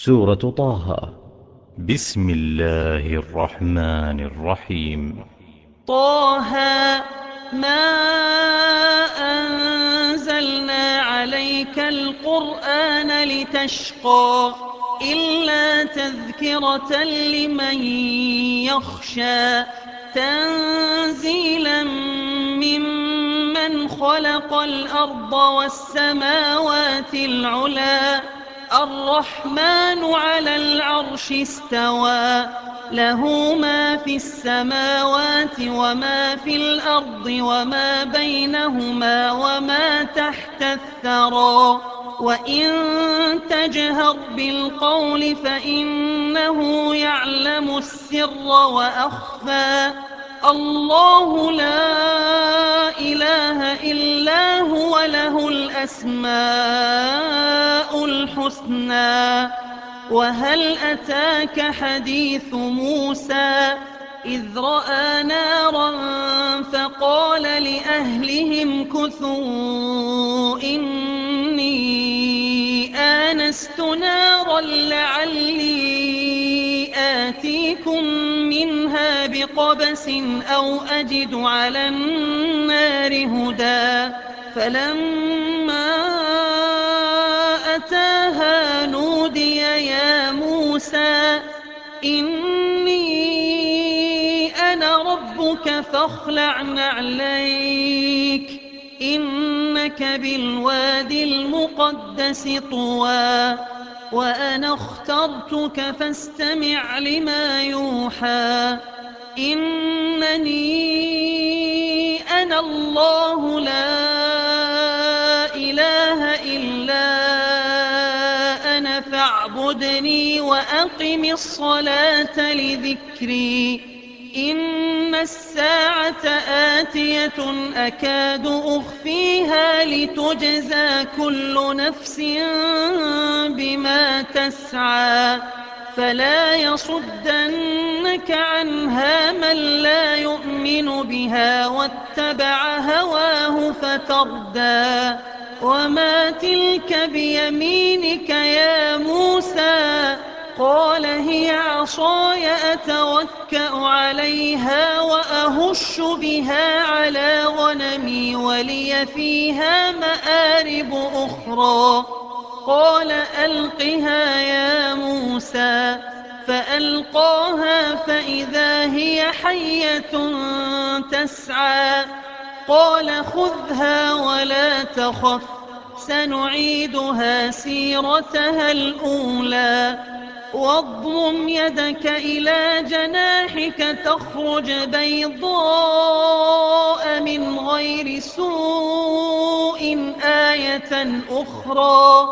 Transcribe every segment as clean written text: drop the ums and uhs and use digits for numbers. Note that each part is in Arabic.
سورة طه. بسم الله الرحمن الرحيم. طه ما أنزلنا عليك القرآن لتشقى إلا تذكرة لمن يخشى تنزيلا ممن خلق الأرض والسماوات العلى الرحمن على العرش استوى له ما في السماوات وما في الأرض وما بينهما وما تحت الثرى وإن تجهر بالقول فإنه يعلم السر وأخفى الله لا إله إلا هو له الأسماء الحسنى وهل أتاك حديث موسى إذ رأى نارا فقال لأهلهم كثوا إني آنست نارا لعلي آتيكم منها بقبس أو أجد على النار هدى فلما أتاها نودي يا موسى إني أنا ربك فاخلع نعليك إنك بالوادي المقدس طوى وأنا اخترتك فاستمع لما يوحى إنني أنا الله لا إله إلا أنا فاعبدني وأقم الصلاة لذكري إن الساعة آتية أكاد أخفيها لتجزى كل نفس بما تسعى فلا يصدنك عنها من لا يؤمن بها واتبع هواه فتردى وما تلك بيمينك يا موسى قال هي عصاي أتوكأ عليها وأهش بها على غنمي ولي فيها مآرب أخرى قال ألقها يا موسى فألقاها فإذا هي حية تسعى قال خذها ولا تخف سنعيدها سيرتها الأولى واضمم يدك إلى جناحك تخرج بيضاء من غير سوء آية أخرى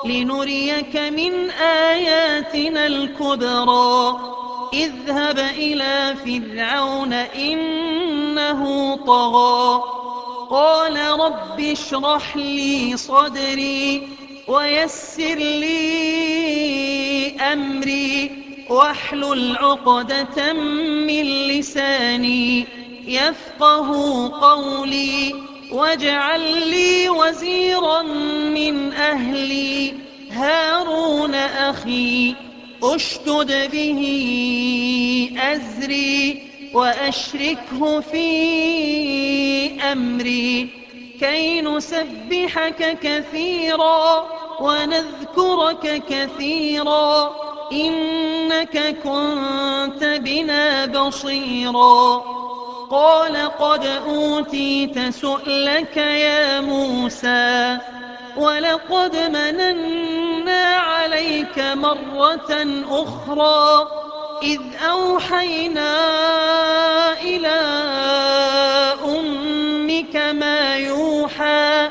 لنريك من آياتنا الكبرى اذهب إلى فرعون إنه طغى قال رب اشرح لي صدري ويسر لي أمري واحلل عقدة من لساني يفقه قولي واجعل لي وزيرا من أهلي هارون أخي أشدد به أزري وأشركه في أمري كي نسبحك كثيرا ونذكرك كثيرا إنك كنت بنا بصيرا قال قد أوتيت سؤلك يا موسى ولقد مننا عليك مرة أخرى إذ أوحينا إلى أمك ما يوحى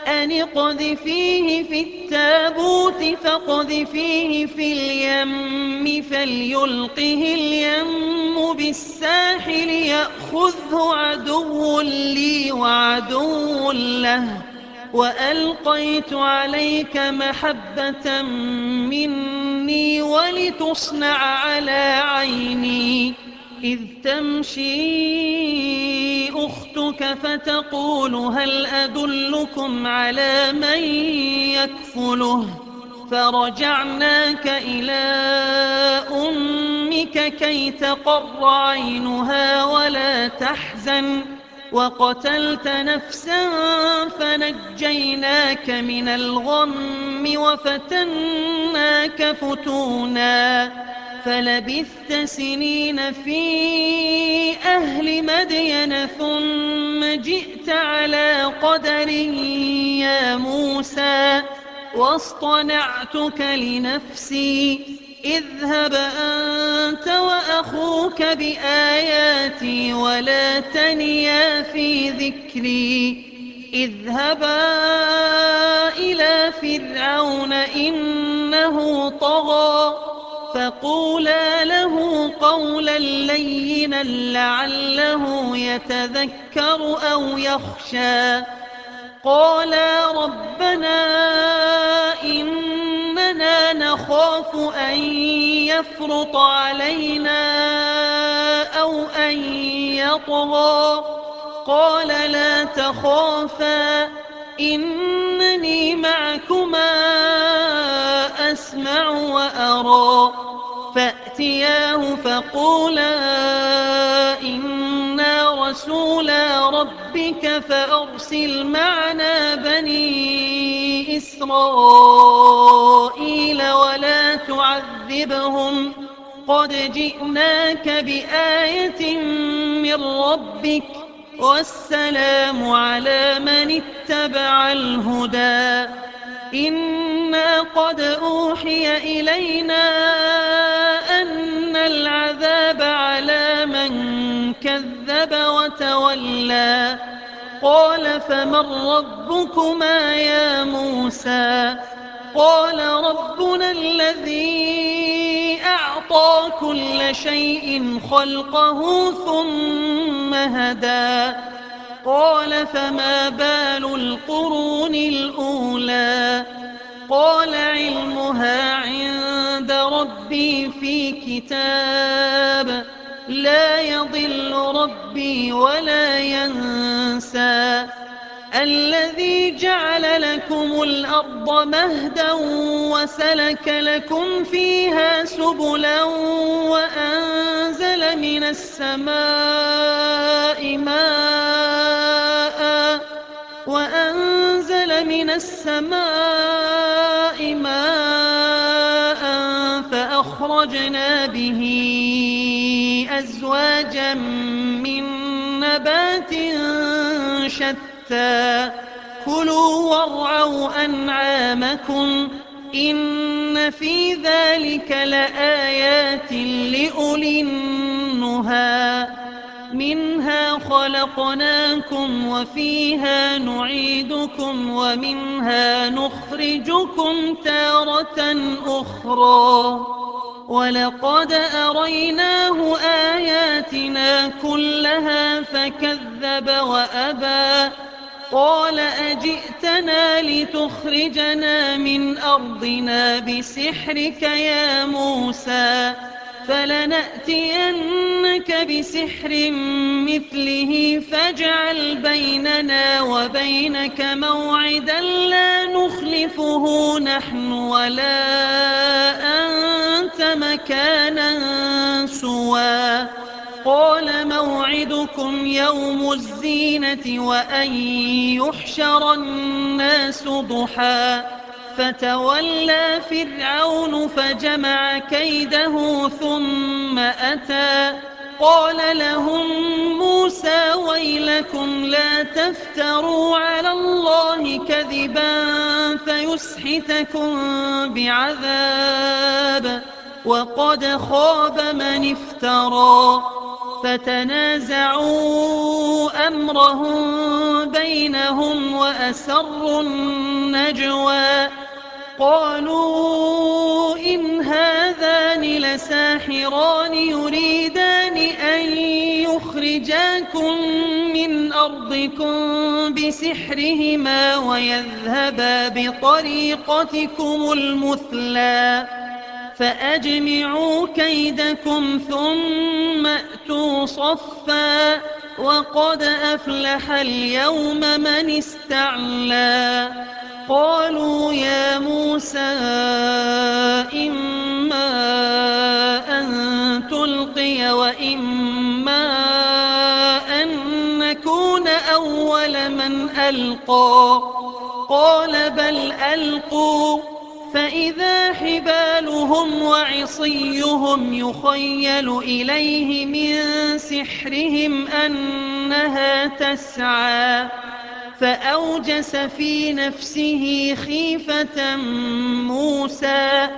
أن اقذفيه في التابوت فاقذفيه في اليم فليلقه اليم بالساحل يأخذه عدو لي وعدو له وألقيت عليك محبة مني ولتصنع على عيني إذ تمشي أختك فتقول هل أدلكم على من يكفله فرجعناك إلى أمك كي تقر عينها ولا تحزن وقتلت نفسا فنجيناك من الغم وفتناك فتونا فلبثت سنين في أهل مدين ثم جئت على قدر يا موسى واصطنعتك لنفسي اذهب أنت وأخوك بآياتي ولا تنيا في ذكري اذهبا إلى فرعون إنه طغى فقولا له قولا لينا لعله يتذكر أو يخشى قالا ربنا إننا نخاف أن يفرط علينا أو أن يطغى قال لا تخافا إنني معكما أسمع وأرى فأتياه فقولا إنا رسولا ربك فأرسل معنا بني إسرائيل ولا تعذبهم قد جئناك بآية من ربك والسلام على من اتبع الهدى إنا قد أوحي إلينا أن العذاب على من كذب وتولى قال فمن ربكما يا موسى قال ربنا الذي أعطى كل شيء خلقه ثم هدى قال فما بال القرون الأولى قال علمها عند ربي في كتاب لا يضل ربي ولا ينسى الذي جعل لكم الأرض مهدا وسلك لكم فيها سبلا وأنزل من السماء ماء فأخرجنا به أزواجا من نبات شتى كلوا وارعوا أنعامكم إن في ذلك لآيات لأولي النهى منها خلقناكم وفيها نعيدكم ومنها نخرجكم تارة أخرى ولقد أريناه آياتنا كلها فكذب وأبى قال أجئتنا لتخرجنا من أرضنا بسحرك يا موسى فلنأتينك بسحر مثله فاجعل بيننا وبينك موعدا لا نخلفه نحن ولا أنت مكانا سوى قال موعدكم يوم الزينة وأن يحشر الناس ضحى فتولى فرعون فجمع كيده ثم أتى قال لهم موسى ويلكم لا تفتروا على الله كذبا فيسحتكم بعذاب وقد خاب من افترى فتنازعوا أمرهم بينهم وأسروا النجوى قالوا إن هذان لساحران يريدان أن يخرجاكم من أرضكم بسحرهما ويذهبا بطريقتكم المثلى فأجمعوا كيدكم ثم أتوا صفا وقد أفلح اليوم من استعلى قالوا يا موسى إما أن ألقى قال بل ألقوا فإذا حبالهم وعصيهم يخيل إليه من سحرهم أنها تسعى فأوجس في نفسه خيفة موسى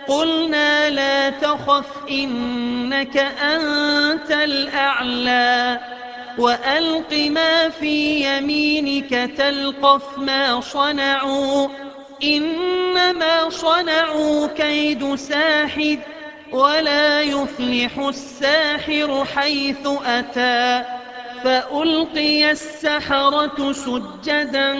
قلنا لا تخف إنك أنت الأعلى وألق ما في يمينك تلقف ما صنعوا إنما صنعوا كيد ساحر ولا يفلح الساحر حيث أتى فألقي السحرة سجدا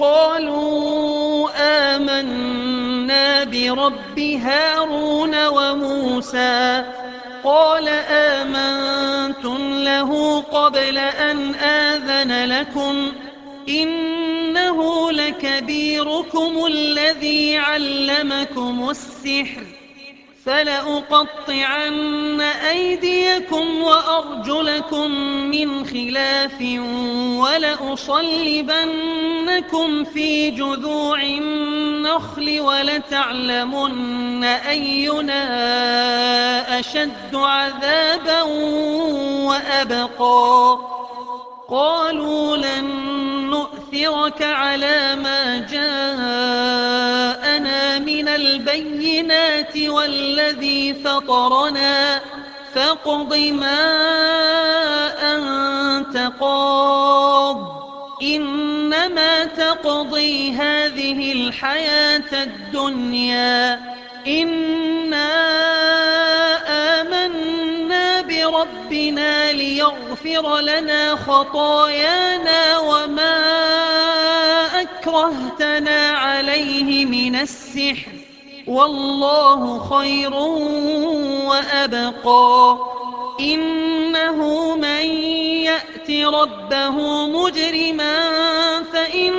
قالوا آمنا برب هارون وموسى قال آمنتم له قبل أن آذن لكم إنه لكبيركم الذي علمكم السحر فلأقطعن أيديكم وأرجلكم من خلاف ولأصلبنكم في جذوع النخل ولتعلمن أينا أشد عذابا وأبقى قالوا لن نؤثرك على ما جاءنا من البينات والذي فطرنا فاقض ما أنت قاض إنما تقضي هذه الحياة الدنيا إنا آمنا بربنا ليغفر لنا خطايانا وما أكرهتنا عليه من السحر والله خير وأبقى إنه من يأت ربه مجرما فإن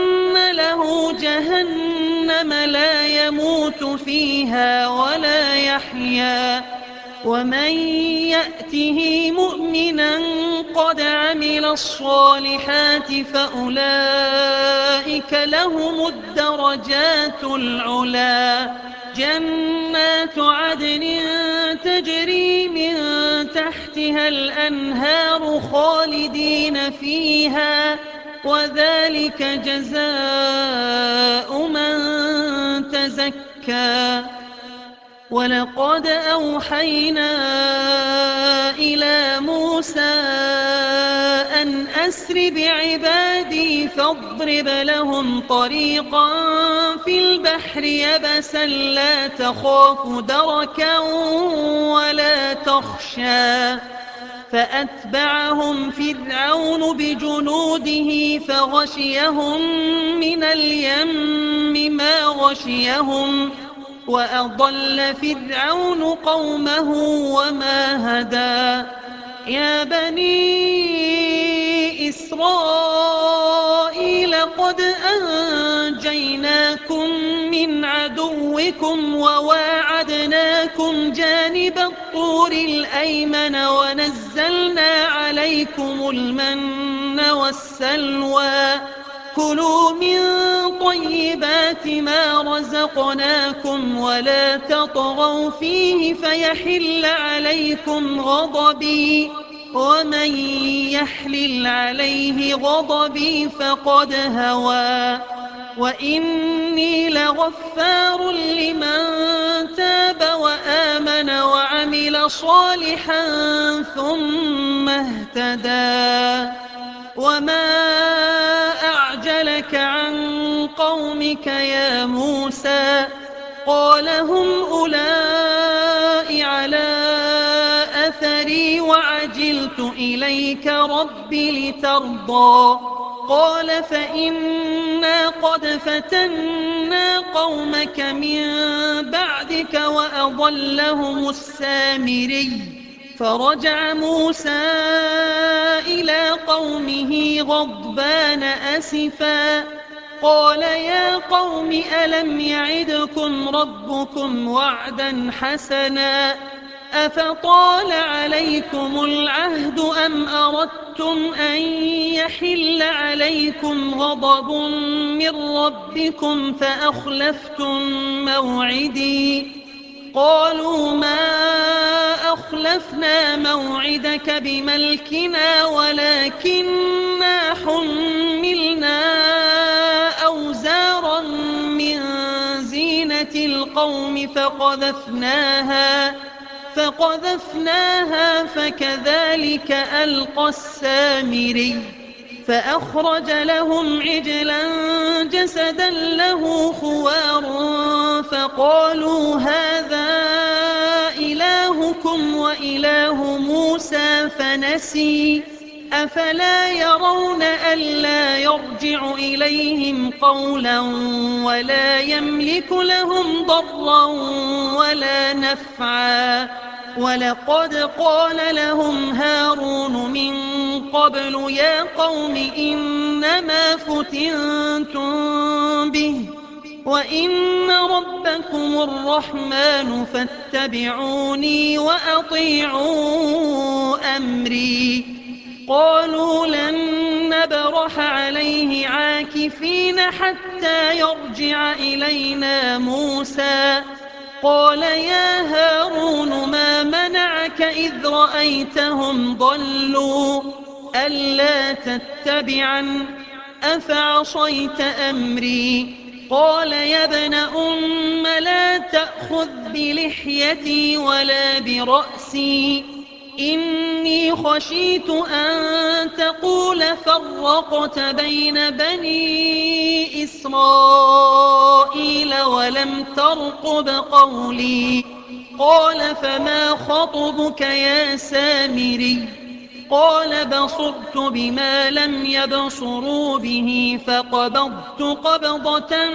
له جهنم لا يموت فيها ولا يحيا ومن يأته مؤمنا قد عمل الصالحات فأولئك لهم الدرجات العلا جنات عدن تجري من تحتها الأنهار خالدين فيها وذلك جزاء من تزكى ولقد أوحينا إلى موسى أن أسر بعبادي فاضرب لهم طريقا في البحر يبسا لا تخاف دركا ولا تخشى فأتبعهم فرعون بجنوده فغشيهم من اليم ما غشيهم وأضل فرعون قومه وما هدى يا بني إسرائيل قد أنجيناكم من عدوكم وواعدناكم جانب الطور الأيمن ونزلنا عليكم المن والسلوى كلوا من طيبات ما رزقناكم ولا تطغوا فيه فيحل عليكم غضبي ومن يحلل عليه غضبي فقد هوى وإني لغفار لمن تاب وآمن وعمل صالحا ثم اهتدى وما أعجلك عن قومك يا موسى قال هم أولئك على أثري وعجلت إليك رب لترضى قال فإنا قد فتنا قومك من بعدك وأضلهم السامري فرجع موسى إلى قومه غضبان أسفا قال يا قوم ألم يعدكم ربكم وعدا حسنا أفطال عليكم العهد أم أردتم أن يحل عليكم غضب من ربكم فأخلفتم موعدي قالوا ما أخلفنا موعدك بملكنا ولكننا حملنا أوزارا من زينة القوم فقذفناها فكذلك ألقى السامري فأخرج لهم عجلا جسدا له خوار فقالوا هذا إلهكم وإله موسى فنسي أفلا يرون ألا يرجع إليهم قولا ولا يملك لهم ضرا ولا نفعا ولقد قال لهم هارون من قبل يا قوم إنما فتنتم به وإن ربكم الرحمن فاتبعوني وأطيعوا أمري قالوا لن نبرح عليه عاكفين حتى يرجع إلينا موسى قال يا هارون ما منعك إذ رأيتهم ضلوا ألا تتبعن أفعصيت أمري قال يا ابن أم لا تأخذ بلحيتي ولا برأسي إني خشيت أن تقول فرقت بين بني إسرائيل ولم ترقب قولي قال فما خطبك يا سامري قال بصرت بما لم يبصروا به فقبضت قبضة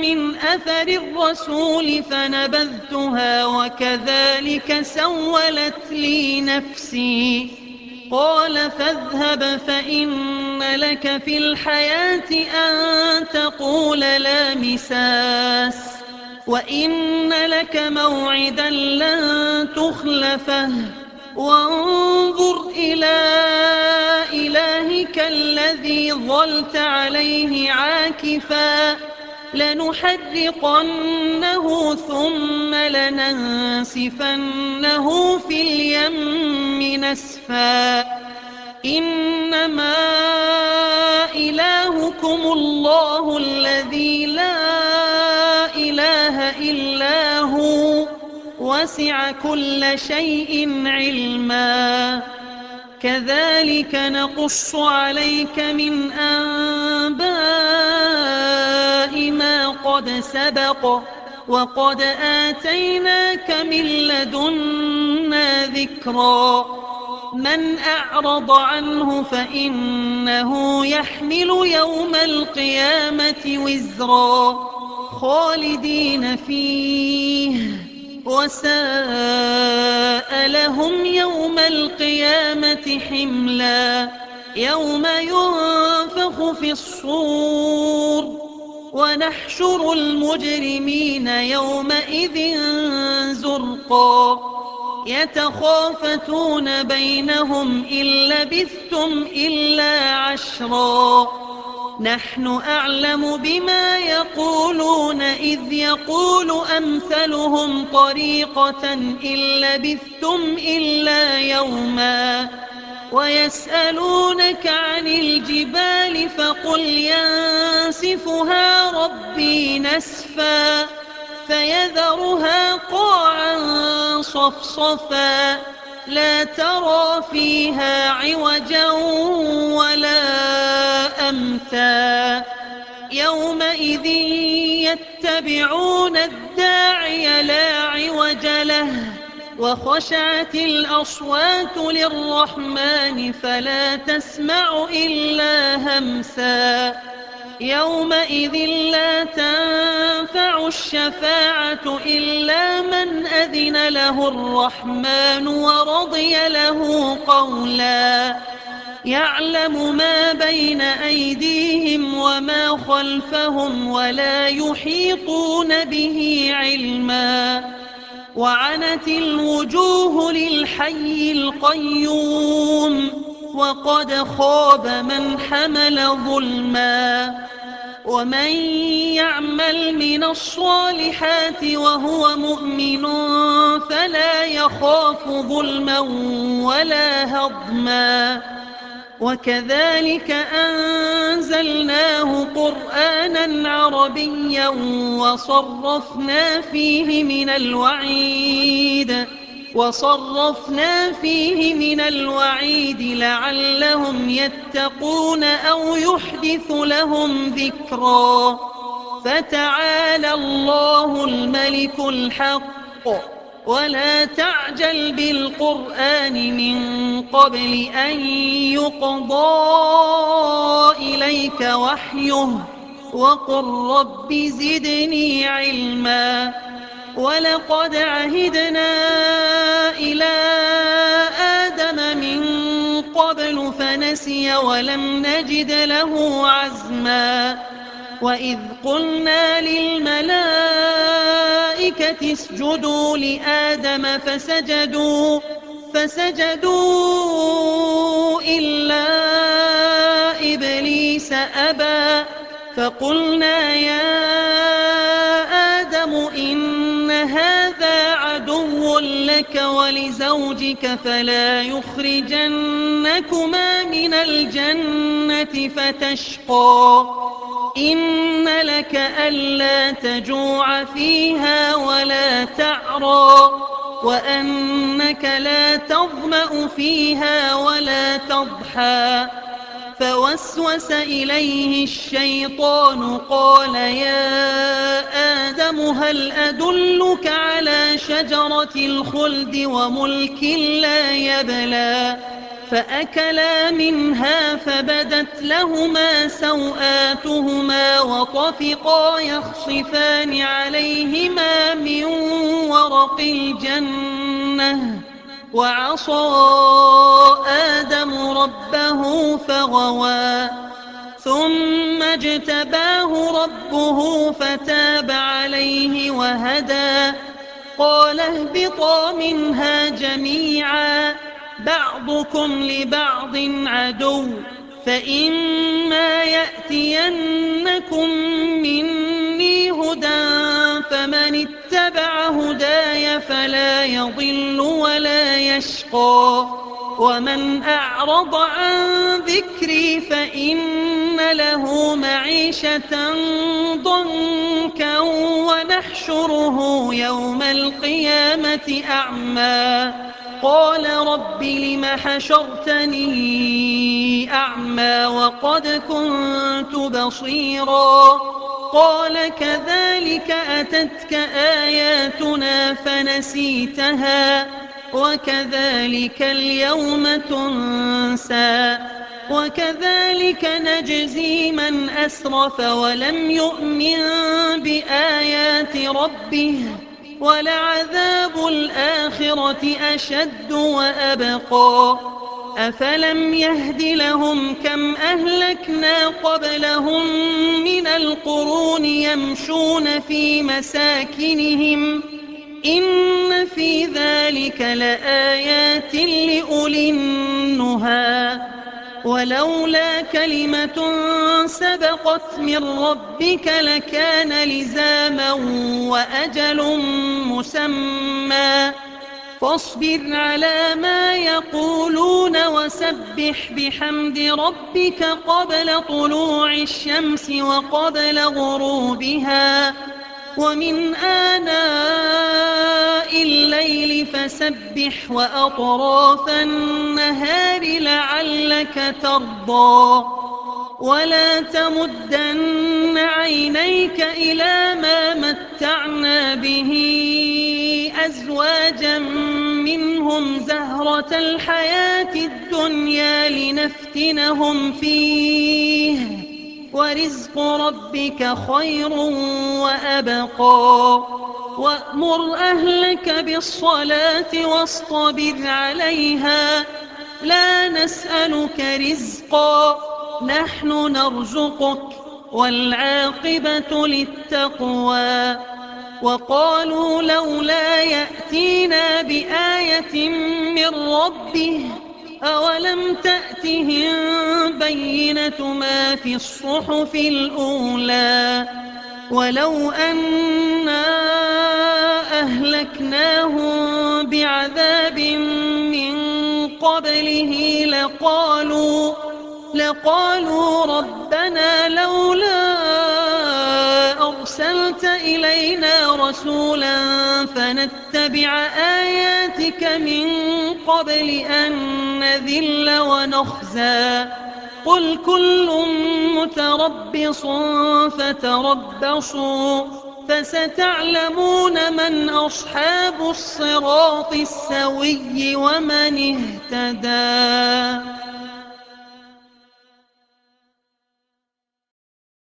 من أثر الرسول فنبذتها وكذلك سولت لي نفسي قال فاذهب فإن لك في الحياة أن تقول لا مساس وإن لك موعدا لن تخلفه وانظر إلى إلهك الذي ظلت عليه عاكفا لنحرقنه ثم لننسفنه في اليم نسفا إنما إلهكم الله الذي لا إله إلا هو وسع كل شيء علما كذلك نقص عليك من أنباء ما قد سبق وقد آتيناك من لدنا ذكرا من أعرض عنه فإنه يحمل يوم القيامة وزرا خالدين فيه وساء لهم يوم القيامة حملا يوم ينفخ في الصور ونحشر المجرمين يومئذ زرقا يتخافتون بينهم إن لبثتم إلا عشرا نحن أعلم بما يقولون إذ يقول أمثلهم طريقة إن لبثتم إلا يوما ويسألونك عن الجبال فقل ينسفها ربي نسفا فيذرها قاعا صفصفا لا ترى فيها عوجا ولا أمتا يومئذ يتبعون الداعي لا عوج له وخشعت الأصوات للرحمن فلا تسمع إلا همسا يومئذ لا تنفع الشفاعة إلا من أذن له الرحمن ورضي له قولا يعلم ما بين أيديهم وما خلفهم ولا يحيطون به علما وعنت الوجوه للحي القيوم وقد خاب من حمل ظلما. ومن يعمل من الصالحات وهو مؤمن فلا يخاف ظلما ولا هضما. وكذلك أنزلناه قرآنا عربيا وصرفنا فيه من الوعيد لعلهم يتقون أو يحدث لهم ذكرا. فتعالى الله الملك الحق ولا تعجل بالقرآن من قبل أن يقضى إليك وحيه وقل رب زدني علما. ولقد عهدنا إلى آدم من قبل فنسي ولم نجد له عزما. وإذ قلنا للملائكة اسجدوا لآدم فسجدوا إلا إبليس أبى. فقلنا يا آدم إن هذا عدو لك ولزوجك فلا يخرجنكما من الجنة فتشقى. إن لك ألا تجوع فيها ولا تعرى وأنك لا تظمأ فيها ولا تضحى. فوسوس إليه الشيطان قال يا آدم هل أدلك على شجرة الخلد وملك لا يبلى. فأكلا منها فبدت لهما سوآتهما وطفقا يخصفان عليهما من ورق الجنة. وعصى آدم ربه فغوى ثم اجتباه ربه فتاب عليه وهدى. قال اهبطا منها جميعا بعضكم لبعض عدو فإما يأتينكم مني هدى فمن اتبع هداي فلا يضل ولا يشقى. ومن أعرض عن ذكري فإن له معيشة ضنكا ونحشره يوم القيامة أعمى. قال رب لم حشرتني أعمى وقد كنت بصيرا. قال كذلك أتتك آياتنا فنسيتها وكذلك اليوم تنسى. وكذلك نجزي من أسرف ولم يؤمن بآيات ربه ولعذاب الآخرة أشد وأبقى. أفلم يهد لهم كم أهلكنا قبلهم من القرون يمشون في مساكنهم إن في ذلك لآيات لأولي النهى. ولولا كلمة سبقت من ربك لكان لزاما وأجل مسمى. فاصبر على ما يقولون وسبح بحمد ربك قبل طلوع الشمس وقبل غروبها ومن آناء الليل فسبح وأطراف النهار لعلك ترضى. ولا تمدن عينيك إلى ما متعنا به أزواجا منهم زهرة الحياة الدنيا لنفتنهم فيه ورزق ربك خير وأبقى. وأمر أهلك بالصلاة واصطبر عليها لا نسألك رزقا نحن نرزقك والعاقبة للتقوى. وقالوا لولا يأتينا بآية من ربه أولم تأتهم بينة ما في الصحف الأولى ولو أنا أهلكناهم بعذاب من قبله لقالوا ربنا لولا أرسلت إلينا رسولا فنتبع آياتك من قبل أن نذل ونخزى قل كل متربص فتربصوا فستعلمون من أصحاب الصراط السوي ومن اهتدى.